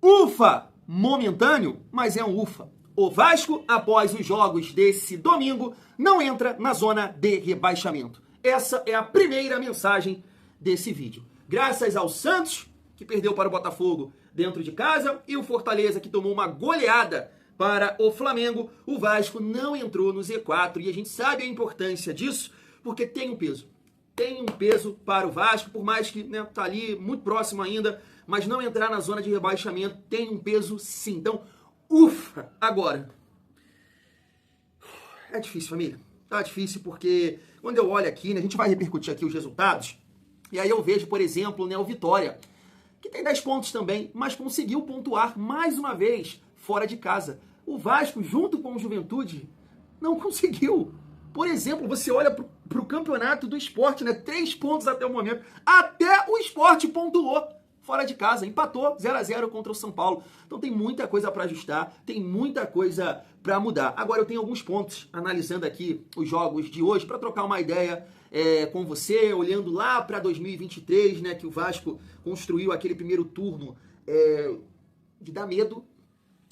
Ufa! Momentâneo, mas é um ufa. O Vasco, após os jogos desse domingo, não entra na zona de rebaixamento. Essa é a primeira mensagem desse vídeo. Graças ao Santos, que perdeu para o Botafogo dentro de casa, e o Fortaleza, que tomou uma goleada para o Flamengo, o Vasco não entrou no Z4. E a gente sabe a importância disso, porque tem um peso. Tem um peso para o Vasco, por mais que tá ali muito próximo ainda, mas não entrar na zona de rebaixamento tem um peso sim. Então, ufa! Agora, é difícil, família. Tá difícil porque quando eu olho aqui, a gente vai repercutir aqui os resultados, e aí eu vejo, por exemplo, o Vitória, que tem 10 pontos também, mas conseguiu pontuar mais uma vez fora de casa. O Vasco, junto com o Juventude, não conseguiu. Por exemplo, você olha para o campeonato do Sport, 3 pontos até o momento. Até o Sport pontuou fora de casa, empatou 0-0 contra o São Paulo. Então tem muita coisa para ajustar, tem muita coisa para mudar. Agora eu tenho alguns pontos, analisando aqui os jogos de hoje, para trocar uma ideia com você, olhando lá para 2023, que o Vasco construiu aquele primeiro turno de dar medo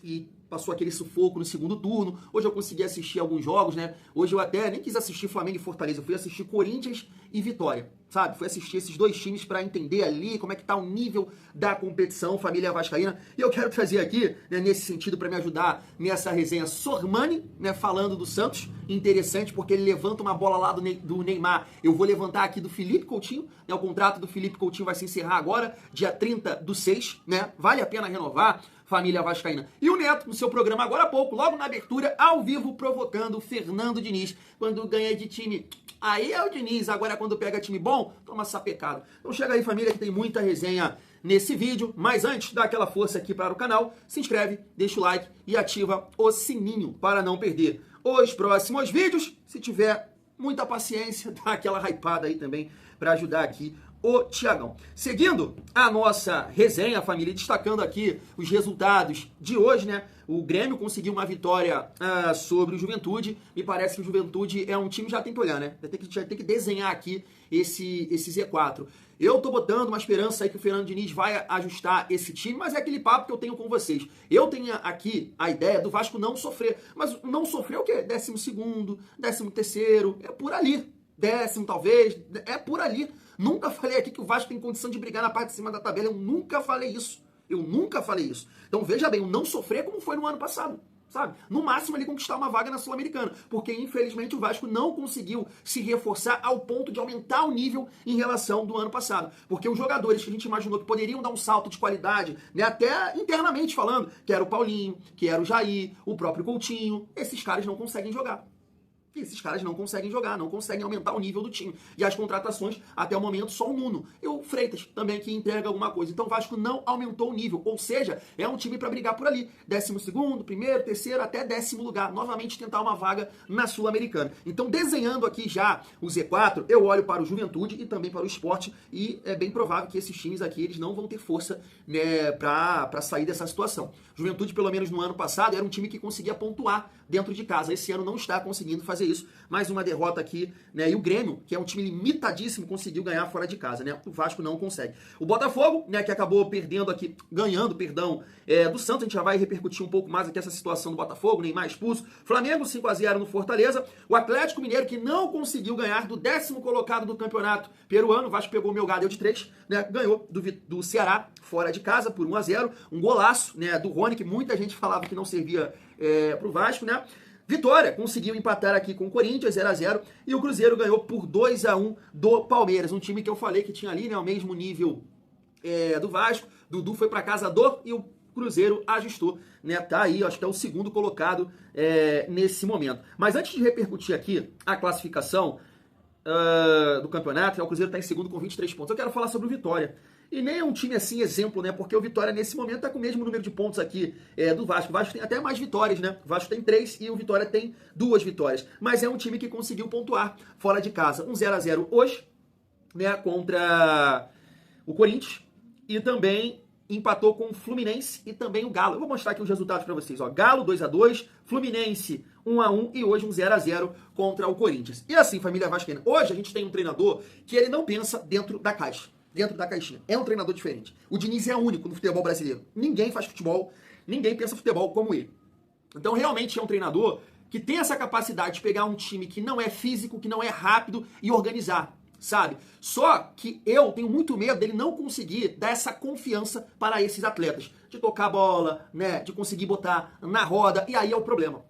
e passou aquele sufoco no segundo turno. Hoje eu consegui assistir alguns jogos, Hoje eu até nem quis assistir Flamengo e Fortaleza, eu fui assistir Corinthians e Vitória, sabe? Fui assistir esses dois times para entender ali como é que tá o nível da competição, família vascaína. E eu quero trazer aqui, nesse sentido, para me ajudar nessa resenha, Sormani, falando do Santos. Interessante, porque ele levanta uma bola lá do Neymar. Eu vou levantar aqui do Felipe Coutinho, O contrato do Felipe Coutinho vai se encerrar agora, dia 30/6, Vale a pena renovar, família vascaína. E o Neto, no seu programa agora há pouco, logo na abertura, ao vivo, provocando o Fernando Diniz. Quando ganha de time, aí é o Diniz. Agora, quando pega time bom, toma sapecado. Então chega aí, família, que tem muita resenha nesse vídeo. Mas antes, dá aquela força aqui para o canal, se inscreve, deixa o like e ativa o sininho para não perder os próximos vídeos. Se tiver muita paciência, dá aquela hypada aí também para ajudar aqui o Tiagão. Seguindo a nossa resenha, família, destacando aqui os resultados de hoje, O Grêmio conseguiu uma vitória sobre o Juventude. Me parece que o Juventude é um time, já tem que olhar, Já tem que desenhar aqui esse Z4. Eu tô botando uma esperança aí que o Fernando Diniz vai ajustar esse time, mas é aquele papo que eu tenho com vocês. Eu tenho aqui a ideia do Vasco não sofrer. Mas não sofrer o quê? 12º, 13º, é por ali. 10º talvez, é por ali. Nunca falei aqui que o Vasco tem condição de brigar na parte de cima da tabela. Eu nunca falei isso. Então veja bem, o não sofrer como foi no ano passado, sabe? No máximo ele conquistar uma vaga na Sul-Americana, porque infelizmente o Vasco não conseguiu se reforçar ao ponto de aumentar o nível em relação do ano passado. Porque os jogadores que a gente imaginou que poderiam dar um salto de qualidade, até internamente falando, que era o Paulinho, que era o Jair, o próprio Coutinho, esses caras não conseguem jogar. Não conseguem aumentar o nível do time. E as contratações, até o momento, só o Nuno. E o Freitas também, que entrega alguma coisa. Então o Vasco não aumentou o nível. Ou seja, é um time para brigar por ali. 12º, primeiro, terceiro, até 10º lugar. Novamente tentar uma vaga na Sul-Americana. Então, desenhando aqui já o Z4, eu olho para o Juventude e também para o Sport. E é bem provável que esses times aqui, eles não vão ter força para sair dessa situação. Juventude, pelo menos no ano passado, era um time que conseguia pontuar dentro de casa. Esse ano não está conseguindo fazer isso. Mais uma derrota aqui, E o Grêmio, que é um time limitadíssimo, conseguiu ganhar fora de casa, O Vasco não consegue. O Botafogo, que acabou ganhando, do Santos. A gente já vai repercutir um pouco mais aqui essa situação do Botafogo, Neymar expulso. Flamengo, 5-0 no Fortaleza. O Atlético Mineiro, que não conseguiu ganhar do 10º colocado do campeonato peruano. O Vasco pegou o Melgar, deu de 3, Ganhou do Ceará, fora de casa, por 1-0. Um golaço, do Rony, que muita gente falava que não servia pro Vasco, Vitória conseguiu empatar aqui com o Corinthians, 0-0, e o Cruzeiro ganhou por 2-1 do Palmeiras, um time que eu falei que tinha ali, o mesmo nível do Vasco. Dudu foi para casa e o Cruzeiro ajustou, Tá aí, acho que é o segundo colocado nesse momento. Mas antes de repercutir aqui a classificação do campeonato, o Cruzeiro está em segundo com 23 pontos. Eu quero falar sobre o Vitória. E nem é um time assim exemplo, Porque o Vitória nesse momento está com o mesmo número de pontos aqui do Vasco. O Vasco tem até mais vitórias, O Vasco tem 3 e o Vitória tem 2 vitórias. Mas é um time que conseguiu pontuar fora de casa. Um 0-0 hoje, contra o Corinthians. E também empatou com o Fluminense e também o Galo. Eu vou mostrar aqui os resultados para vocês. Galo 2-2, Fluminense 1-1 e hoje um 0-0 contra o Corinthians. E assim, família vascaína, hoje a gente tem um treinador que ele não pensa dentro da caixa. dentro da caixinha. É um treinador diferente. O Diniz é único no futebol brasileiro. Ninguém faz futebol, ninguém pensa futebol como ele. Então, realmente é um treinador que tem essa capacidade de pegar um time que não é físico, que não é rápido e organizar, sabe? Só que eu tenho muito medo dele não conseguir dar essa confiança para esses atletas. De tocar a bola, né? De conseguir botar na roda. E aí é o problema.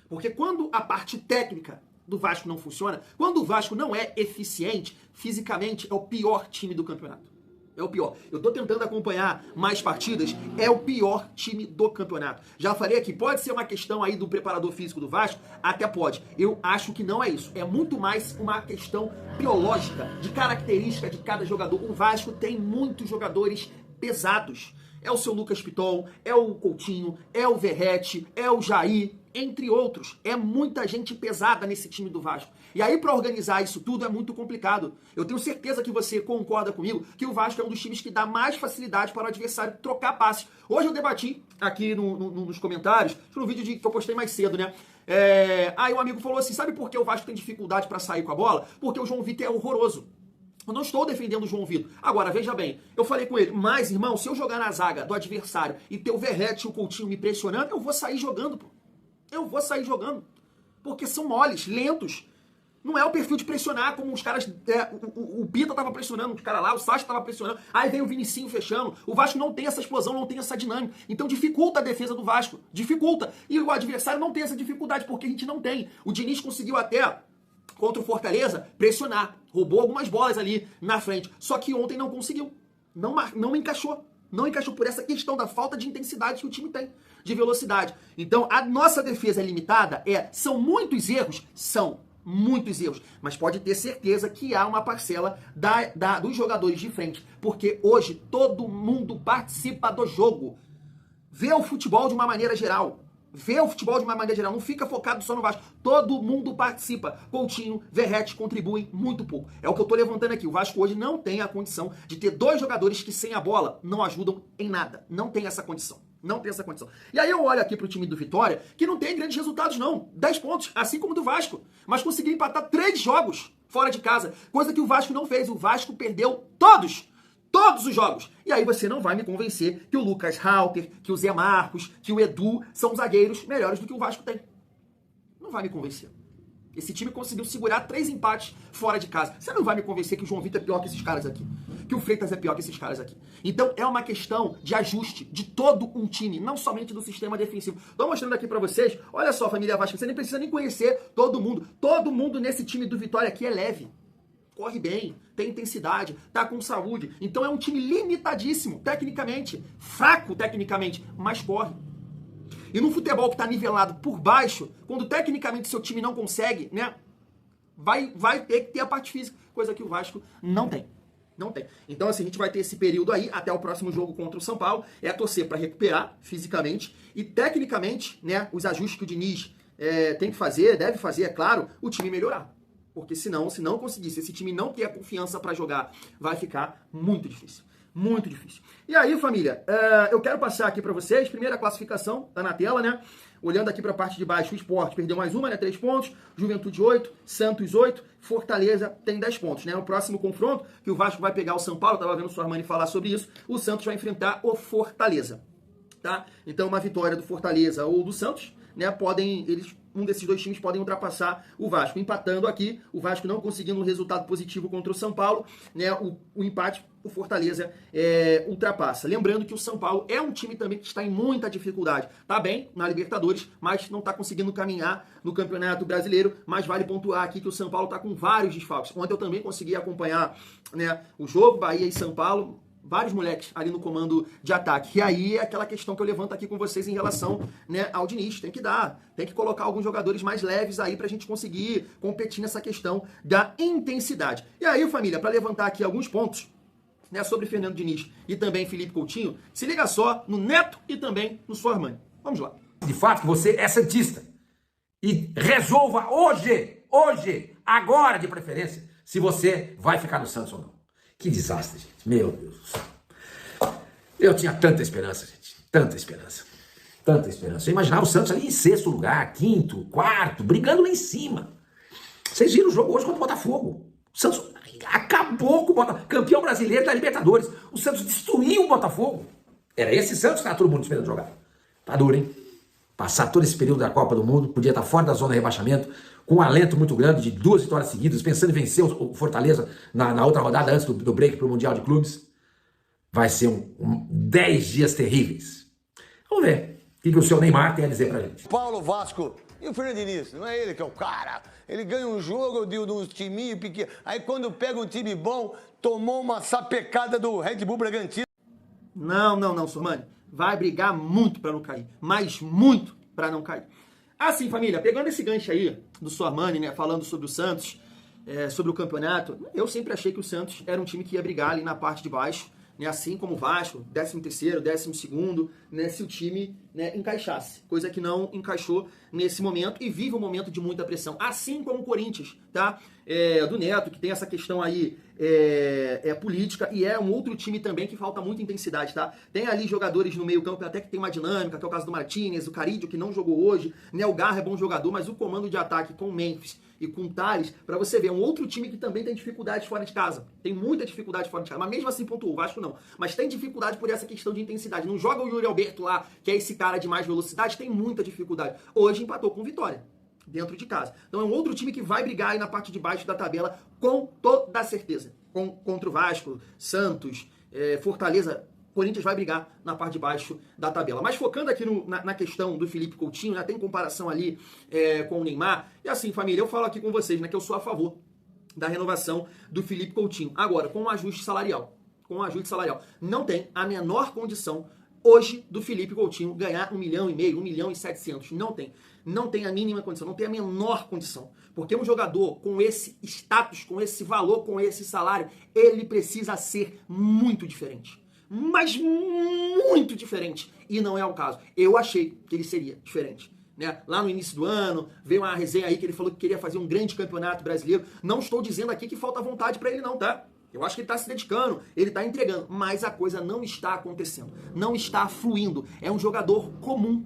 Porque quando a parte técnica do Vasco não funciona, quando o Vasco não é eficiente, fisicamente é o pior time do campeonato. É o pior. Eu tô tentando acompanhar mais partidas, é o pior time do campeonato. Já falei aqui, pode ser uma questão aí do preparador físico do Vasco? Até pode. Eu acho que não é isso. É muito mais uma questão biológica, de característica de cada jogador. O Vasco tem muitos jogadores pesados. É o seu Lucas Piton, é o Coutinho, é o Verratti, é o Jair, entre outros. É muita gente pesada nesse time do Vasco. E aí, para organizar isso tudo, é muito complicado. Eu tenho certeza que você concorda comigo que o Vasco é um dos times que dá mais facilidade para o adversário trocar passes. Hoje eu debati aqui nos comentários, no vídeo que eu postei mais cedo, né? Aí um amigo falou assim, sabe por que o Vasco tem dificuldade para sair com a bola? Porque o João Vitor é horroroso. Eu não estou defendendo o João Vitor. Agora, veja bem, eu falei com ele, mas, irmão, se eu jogar na zaga do adversário e ter o Verratti e o Coutinho me pressionando, eu vou sair jogando, pô. Eu vou sair jogando. Porque são moles, lentos. Não é o perfil de pressionar como os caras... o Pita tava pressionando os caras lá, o Sacha tava pressionando, aí vem o Vinicinho fechando. O Vasco não tem essa explosão, não tem essa dinâmica. Então dificulta a defesa do Vasco. Dificulta. E o adversário não tem essa dificuldade, porque a gente não tem. O Diniz conseguiu até... contra o Fortaleza, pressionar. Roubou algumas bolas ali na frente. Só que ontem não conseguiu. Não encaixou. Não encaixou por essa questão da falta de intensidade que o time tem, de velocidade. Então, a nossa defesa é limitada? São muitos erros? São muitos erros. Mas pode ter certeza que há uma parcela dos jogadores de frente. Porque hoje todo mundo participa do jogo. Vê o futebol de uma maneira geral. Vê o futebol de uma maneira geral, não fica focado só no Vasco. Todo mundo participa. Coutinho, Verratti contribuem muito pouco. É o que eu tô levantando aqui. O Vasco hoje não tem a condição de ter dois jogadores que sem a bola não ajudam em nada. Não tem essa condição. Não tem essa condição. E aí eu olho aqui pro time do Vitória, que não tem grandes resultados não. 10 pontos, assim como do Vasco. Mas conseguiu empatar 3 jogos fora de casa. Coisa que o Vasco não fez. O Vasco perdeu todos os jogos. E aí você não vai me convencer que o Lucas Halter, que o Zé Marcos, que o Edu são zagueiros melhores do que o Vasco tem. Não vai me convencer. Esse time conseguiu segurar 3 empates fora de casa. Você não vai me convencer que o João Vitor é pior que esses caras aqui. Que o Freitas é pior que esses caras aqui. Então é uma questão de ajuste de todo um time, não somente do sistema defensivo. Estou mostrando aqui pra vocês. Olha só, família Vasco, você nem precisa nem conhecer todo mundo. Todo mundo nesse time do Vitória aqui é leve. Corre bem, tem intensidade, tá com saúde. Então é um time limitadíssimo, tecnicamente. Fraco tecnicamente, mas corre. E no futebol que tá nivelado por baixo, quando tecnicamente seu time não consegue, né? Vai ter que ter a parte física, coisa que o Vasco não tem. Não tem. Então, assim, a gente vai ter esse período aí, até o próximo jogo contra o São Paulo, é torcer para recuperar fisicamente e tecnicamente, né? Os ajustes que o Diniz tem que fazer, deve fazer, é claro, o time melhorar. Porque senão, se não conseguir, se esse time não ter a confiança para jogar, vai ficar muito difícil. Muito difícil. E aí, família, eu quero passar aqui para vocês, primeira classificação, tá na tela, né? Olhando aqui para a parte de baixo, o Sport perdeu mais uma, né? 3 pontos, Juventude 8, Santos 8, Fortaleza tem 10 pontos, né? O próximo confronto, que o Vasco vai pegar o São Paulo, tava vendo o Suarmani falar sobre isso, o Santos vai enfrentar o Fortaleza, tá? Então, uma vitória do Fortaleza ou do Santos, né? Um desses dois times podem ultrapassar o Vasco. Empatando aqui, o Vasco não conseguindo um resultado positivo contra o São Paulo, né? O empate, o Fortaleza ultrapassa. Lembrando que o São Paulo é um time também que está em muita dificuldade. Tá bem na Libertadores, mas não está conseguindo caminhar no Campeonato Brasileiro. Mas vale pontuar aqui que o São Paulo está com vários desfalques. Ontem eu também consegui acompanhar, né, o jogo, Bahia e São Paulo. Vários moleques ali no comando de ataque. E aí é aquela questão que eu levanto aqui com vocês em relação, né, ao Diniz. Tem que colocar alguns jogadores mais leves aí pra gente conseguir competir nessa questão da intensidade. E aí, família, para levantar aqui alguns pontos, né, sobre Fernando Diniz e também Felipe Coutinho, se liga só no Neto e também no Suarmani. Vamos lá. De fato que você é santista. E resolva hoje, agora de preferência, se você vai ficar no Santos ou não. Que desastre, gente. Meu Deus do céu. Eu tinha tanta esperança, gente. Tanta esperança. Eu imaginava o Santos ali em 6º lugar, 5º, 4º, brigando lá em cima. Vocês viram o jogo hoje contra o Botafogo. O Santos acabou com o Botafogo, campeão brasileiro da Libertadores. O Santos destruiu o Botafogo. Era esse Santos que estava todo mundo esperando jogar. Tá duro, hein? Passar todo esse período da Copa do Mundo, podia estar fora da zona de rebaixamento, com um alento muito grande de 2 vitórias seguidas, pensando em vencer o Fortaleza na outra rodada antes do break para o Mundial de Clubes. Vai ser 10 dias terríveis. Vamos ver o que o seu Neymar tem a dizer pra gente. Paulo Vasco e o Fernando Diniz, não é ele que é o cara. Ele ganha um jogo de um timinho pequeno. Aí quando pega um time bom, tomou uma sapecada do Red Bull Bragantino. Não, Sormani. Vai brigar muito pra não cair. Mas muito pra não cair. Assim, família, pegando esse gancho aí do Sormani, né, falando sobre o Santos, sobre o campeonato, eu sempre achei que o Santos era um time que ia brigar ali na parte de baixo, né, assim como o Vasco, 13º, 12º, né, se o time, né, encaixasse. Coisa que não encaixou nesse momento e vive um momento de muita pressão. Assim como o Corinthians, tá? Do Neto, que tem essa questão aí política, e é um outro time também que falta muita intensidade, tá? Tem ali jogadores no meio campo até que tem uma dinâmica, que é o caso do Martínez, o Carídio, que não jogou hoje, né? O Garra é bom jogador, mas o comando de ataque com o Memphis e com o Thales, pra você ver, é um outro time que também tem dificuldade fora de casa. Tem muita dificuldade fora de casa, mas mesmo assim pontuou, o Vasco não. Mas tem dificuldade por essa questão de intensidade. Não joga o Yuri Alberto lá, que é esse cara de mais velocidade, tem muita dificuldade. Hoje empatou com Vitória, dentro de casa. Então é um outro time que vai brigar aí na parte de baixo da tabela com toda certeza. Contra o Vasco, Santos, Fortaleza, Corinthians vai brigar na parte de baixo da tabela. Mas focando aqui na questão do Felipe Coutinho, né, tem comparação ali com o Neymar. E assim, família, eu falo aqui com vocês, né, que eu sou a favor da renovação do Felipe Coutinho. Agora, com um ajuste salarial. Não tem a menor condição hoje do Felipe Coutinho ganhar 1,5 milhão, 1.700.000. Não tem a mínima condição, não tem a menor condição. Porque um jogador com esse status, com esse valor, com esse salário, ele precisa ser muito diferente. Mas muito diferente. E não é o caso. Eu achei que ele seria diferente. Né? Lá no início do ano, veio uma resenha aí que ele falou que queria fazer um grande campeonato brasileiro. Não estou dizendo aqui que falta vontade para ele não, tá? Eu acho que ele está se dedicando, ele está entregando, mas a coisa não está acontecendo, não está fluindo. É um jogador comum,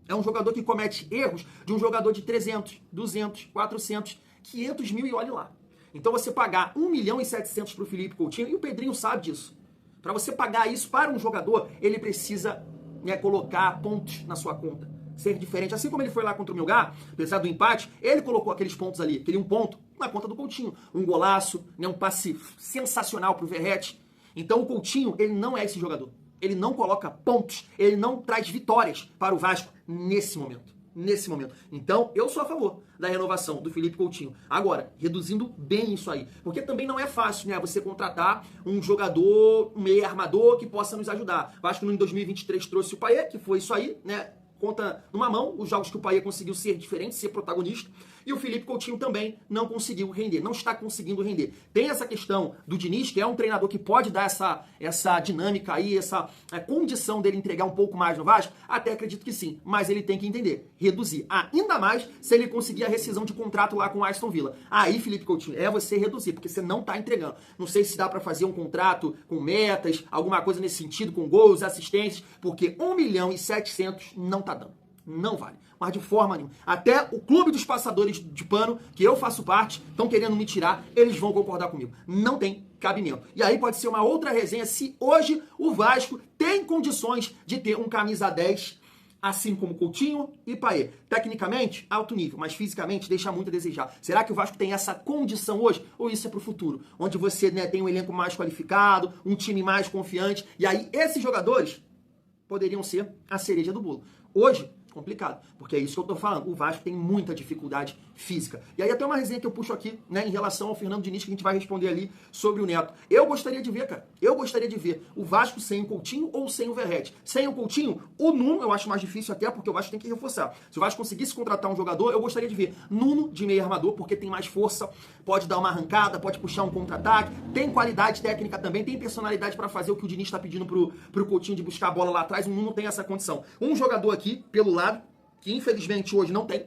é um jogador que comete erros de um jogador de 300, 200, 400, 500 mil e olhe lá. Então você pagar 1.700.000 para o Felipe Coutinho, e o Pedrinho sabe disso. Para você pagar isso para um jogador, ele precisa, né, colocar pontos na sua conta. Ser diferente. Assim como ele foi lá contra o Melgar, apesar do empate, ele colocou aqueles pontos ali, aquele 1 ponto, na conta do Coutinho. Um golaço, né, um passe sensacional pro Verratti. Então o Coutinho, ele não é esse jogador. Ele não coloca pontos, ele não traz vitórias para o Vasco nesse momento. Então, eu sou a favor da renovação do Felipe Coutinho. Agora, reduzindo bem isso aí. Porque também não é fácil, né? Você contratar um jogador, um meio armador que possa nos ajudar. O Vasco em 2023 trouxe o Payet, que foi isso aí, né? Conta numa mão os jogos que o Payet conseguiu ser diferente, ser protagonista, e o Felipe Coutinho também não conseguiu render, não está conseguindo render. Tem essa questão do Diniz, que é um treinador que pode dar essa dinâmica aí, essa condição dele entregar um pouco mais no Vasco, até acredito que sim, mas ele tem que entender, reduzir, ainda mais se ele conseguir a rescisão de contrato lá com o Aston Villa. Aí, Felipe Coutinho, é você reduzir, porque você não está entregando. Não sei se dá para fazer um contrato com metas, alguma coisa nesse sentido, com gols, assistências, porque 1.700.000 não tá dando. Não vale. Mas de forma nenhuma. Até o clube dos passadores de pano, que eu faço parte, estão querendo me tirar, eles vão concordar comigo. Não tem cabimento. E aí pode ser uma outra resenha se hoje o Vasco tem condições de ter um camisa 10, assim como Coutinho e Payet. Tecnicamente, alto nível, mas fisicamente deixa muito a desejar. Será que o Vasco tem essa condição hoje? Ou isso é pro futuro? Onde você, né, tem um elenco mais qualificado, um time mais confiante, e aí esses jogadores poderiam ser a cereja do bolo. Hoje, complicado, porque é isso que eu tô falando. O Vasco tem muita dificuldade física. E aí até uma resenha que eu puxo aqui, né, em relação ao Fernando Diniz, que a gente vai responder ali sobre o Neto. Eu gostaria de ver, cara, o Vasco sem o Coutinho ou sem o Verratti. Sem o Coutinho, o Nuno eu acho mais difícil até, porque o Vasco tem que reforçar. Se o Vasco conseguisse contratar um jogador, eu gostaria de ver Nuno de meio armador, porque tem mais força, pode dar uma arrancada, pode puxar um contra-ataque, tem qualidade técnica também, tem personalidade para fazer o que o Diniz tá pedindo pro Coutinho de buscar a bola lá atrás. O Nuno tem essa condição. Um jogador aqui, pelo lado, que infelizmente hoje não tem.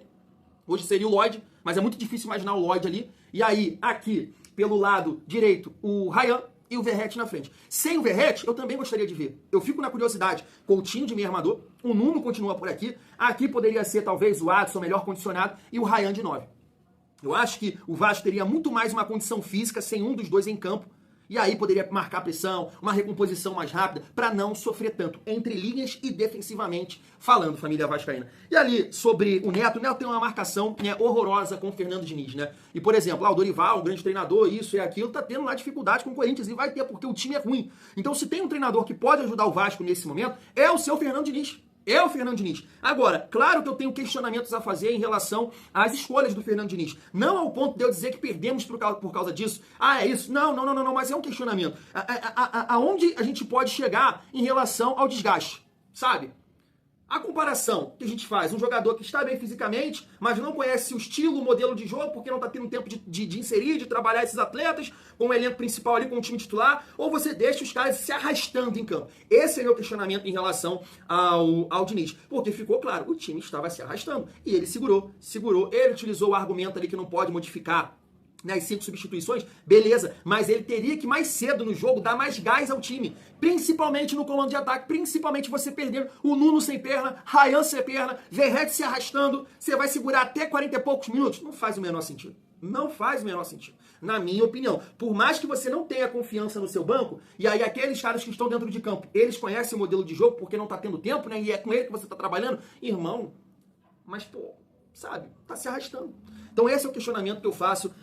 Hoje seria o Lloyd, mas é muito difícil imaginar o Lloyd ali. E aí, aqui, pelo lado direito, o Ryan e o Verratti na frente. Sem o Verratti, eu também gostaria de ver. Eu fico na curiosidade. Coutinho de meio armador, o Nuno continua por aqui. Aqui poderia ser talvez o Adson melhor condicionado e o Ryan de 9. Eu acho que o Vasco teria muito mais uma condição física sem um dos dois em campo. E aí poderia marcar pressão, uma recomposição mais rápida, para não sofrer tanto, entre linhas e defensivamente falando, família vascaína. E ali, sobre o Neto tem uma marcação, né, horrorosa com o Fernando Diniz, né? E, por exemplo, o Dorival, o grande treinador, isso e aquilo, tá tendo lá dificuldade com o Corinthians, e vai ter, porque o time é ruim. Então, se tem um treinador que pode ajudar o Vasco nesse momento, é o seu Fernando Diniz. É o Fernando Diniz. Agora, claro que eu tenho questionamentos a fazer em relação às escolhas do Fernando Diniz. Não ao ponto de eu dizer que perdemos por causa disso. Ah, é isso? Não, mas é um questionamento. Aonde a gente pode chegar em relação ao desgaste, sabe? A comparação que a gente faz, um jogador que está bem fisicamente, mas não conhece o estilo, o modelo de jogo, porque não está tendo tempo de inserir, de trabalhar esses atletas, com o elenco principal ali, com o time titular, ou você deixa os caras se arrastando em campo. Esse é o meu questionamento em relação ao Diniz. Porque ficou claro, o time estava se arrastando. E ele segurou. Ele utilizou o argumento ali que não pode modificar, né, as 5 substituições, beleza, mas ele teria que mais cedo no jogo dar mais gás ao time, principalmente no comando de ataque, principalmente você perdendo o Nuno sem perna, Ryan sem perna, Verratti se arrastando, você vai segurar até 40 e poucos minutos? Não faz o menor sentido. Não faz o menor sentido, na minha opinião. Por mais que você não tenha confiança no seu banco, e aí aqueles caras que estão dentro de campo, eles conhecem o modelo de jogo porque não tá tendo tempo, né, e é com ele que você tá trabalhando, irmão, mas pô, sabe, tá se arrastando. Então esse é o questionamento que eu faço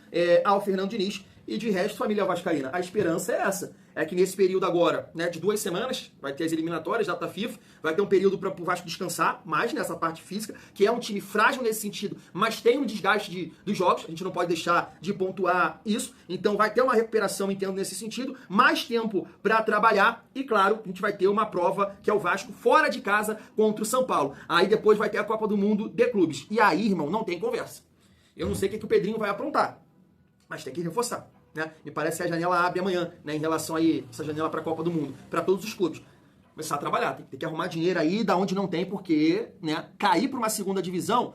ao Fernando Diniz. E de resto, família vascaína, a esperança é essa. É que nesse período agora, né, de 2 semanas, vai ter as eliminatórias, data FIFA, vai ter um período para o Vasco descansar, mais nessa parte física, que é um time frágil nesse sentido, mas tem um desgaste dos jogos, a gente não pode deixar de pontuar isso. Então vai ter uma recuperação, entendo, nesse sentido, mais tempo para trabalhar e, claro, a gente vai ter uma prova, que é o Vasco, fora de casa contra o São Paulo. Aí depois vai ter a Copa do Mundo de Clubes. E aí, irmão, não tem conversa. Eu não sei o que o Pedrinho vai aprontar, mas tem que reforçar. Né? Me parece que a janela abre amanhã, né, em relação aí, essa janela para a Copa do Mundo, para todos os clubes. Começar a trabalhar, tem que arrumar dinheiro aí da onde não tem, porque, né, cair para uma segunda divisão